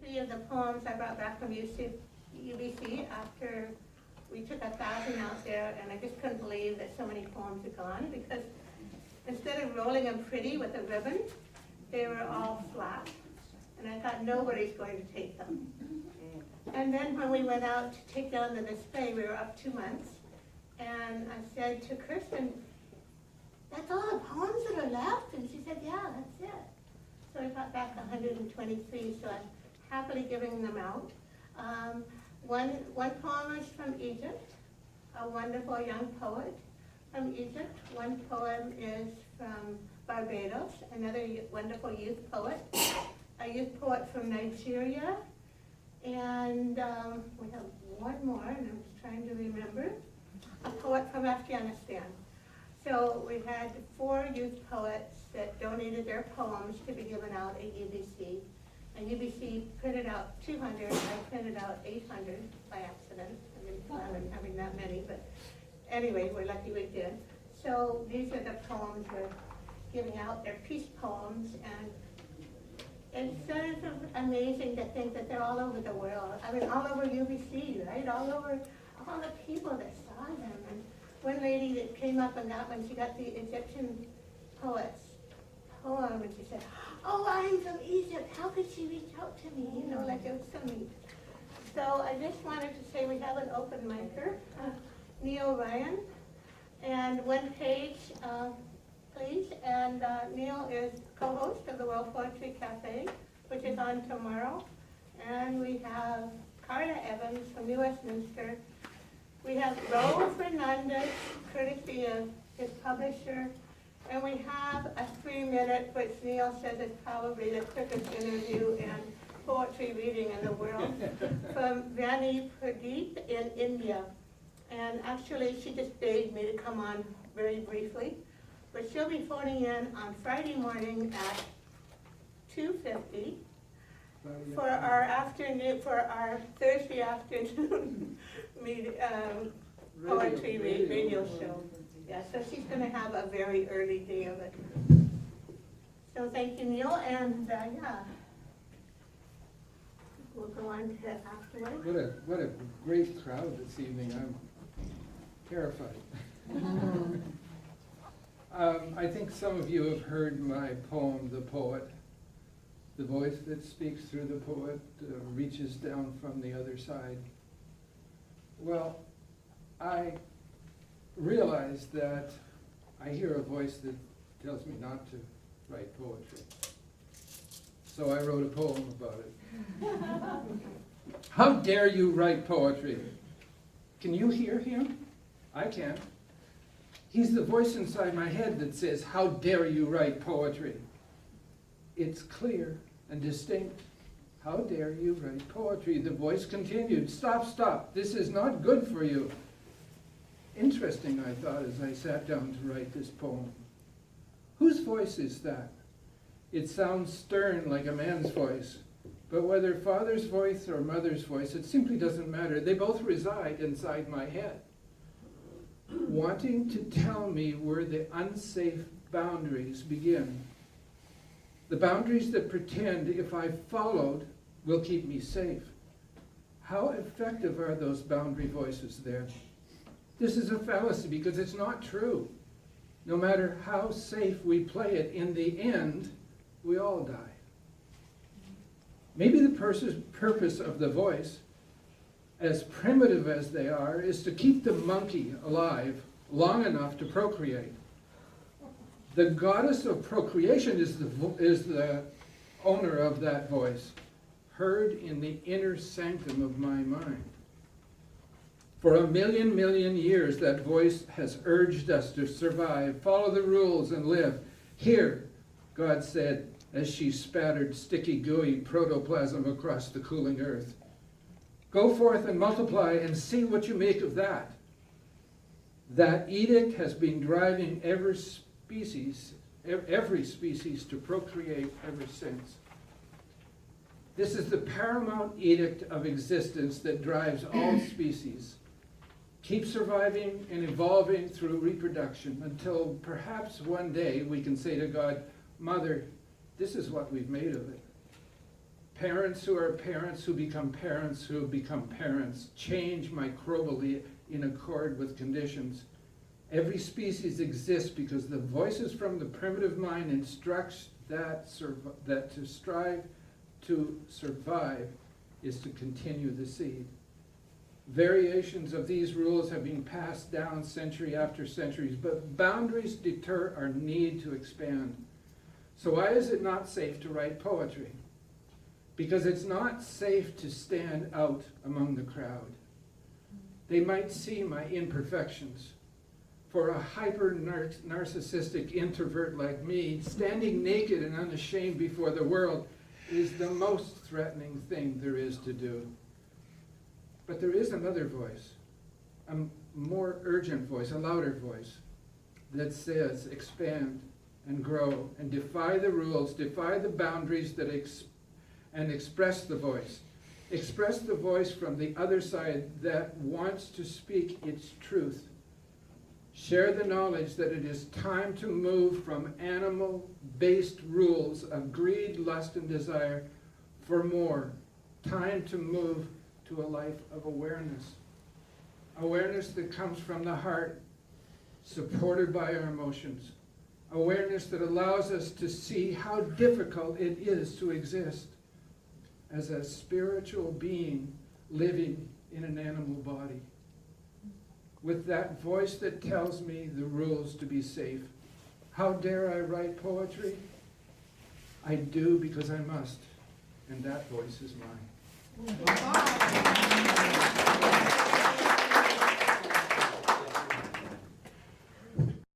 3 of the poems I brought back from UBC after we took 1,000 out there, and I just couldn't believe that so many poems had gone, because instead of rolling them pretty with a ribbon, they were all flat. And I thought, nobody's going to take them. And then when we went out to take down the display, we were up 2 months, and I said to Kirsten, "That's all the poems that are left?" And she said, "Yeah, that's it." So I got back 123, so I'm happily giving them out. One poem is from Egypt, a wonderful young poet from Egypt. One poem is from Barbados, another wonderful youth poet. A youth poet from Nigeria. And we have one more, and I'm just trying to remember. A poet from Afghanistan. So we had 4 youth poets that donated their poems to be given out at UBC. And UBC printed out 200, I printed out 800 by accident. I didn't plan on having that many, but anyway, we're lucky we did. So these are the poems we're giving out. They're peace poems, and it's sort of amazing to think that they're all over the world. I mean, all over UBC, right? All over, all the people that saw them. And one lady that came up and got one, she got the Egyptian poet's poem, and she said, "Oh, I'm from Egypt. How could she reach out to me?" You know, like it was so neat. So I just wanted to say we have an open micer, Neall Ryon, and one page, please. And Neall is co-host of the World Poetry Cafe, which is on tomorrow. And we have Carla Evans from New Westminster. We have Ro Fernandez, courtesy of his publisher. And we have a 3-minute, which Neall says is probably the quickest interview and poetry reading in the world, from Vani Pradeep in India. And actually, she just begged me to come on very briefly. But she'll be phoning in on Friday morning at 2:50 for our afternoon, for our Thursday afternoon poetry radio show. Yeah, so she's going to have a very early day of it. So thank you, Neall, and yeah, we'll go on to afterwards. What a great crowd this evening. I'm terrified. I think some of you have heard my poem, The Poet. The voice that speaks through the poet reaches down from the other side. Well, I realized that I hear a voice that tells me not to write poetry. So I wrote a poem about it. How dare you write poetry? Can you hear him? I can. He's the voice inside my head that says, how dare you write poetry? It's clear and distinct. How dare you write poetry? The voice continued, stop, stop, this is not good for you. Interesting, I thought, as I sat down to write this poem. Whose voice is that? It sounds stern like a man's voice, but whether father's voice or mother's voice, it simply doesn't matter. They both reside inside my head, wanting to tell me where the unsafe boundaries begin. The boundaries that pretend if I followed will keep me safe. How effective are those boundary voices then? This is a fallacy because it's not true. No matter how safe we play it, in the end, we all die. Maybe the purpose of the voice, as primitive as they are, is to keep the monkey alive long enough to procreate. The goddess of procreation is the owner of that voice, heard in the inner sanctum of my mind. For a million years, that voice has urged us to survive, follow the rules, and live. Here, God said, as she spattered sticky, gooey protoplasm across the cooling earth. Go forth and multiply and see what you make of that. That edict has been driving every species to procreate ever since. This is the paramount edict of existence that drives all species. Keep surviving and evolving through reproduction until perhaps one day we can say to God, Mother, this is what we've made of it. Parents who become parents change microbially in accord with conditions. Every species exists because the voices from the primitive mind instructs that to strive to survive is to continue the seed. Variations of these rules have been passed down century after centuries, but boundaries deter our need to expand. So why is it not safe to write poetry? Because it's not safe to stand out among the crowd. They might see my imperfections. For a hyper-narcissistic introvert like me, standing naked and unashamed before the world is the most threatening thing there is to do. But there is another voice, a more urgent voice, a louder voice, that says expand and grow and defy the rules, defy the boundaries and express the voice. Express the voice from the other side that wants to speak its truth. Share the knowledge that it is time to move from animal-based rules of greed, lust, and desire for more. Time to move to a life of awareness. Awareness that comes from the heart, supported by our emotions. Awareness that allows us to see how difficult it is to exist as a spiritual being living in an animal body. With that voice that tells me the rules to be safe. How dare I write poetry? I do because I must, and that voice is mine.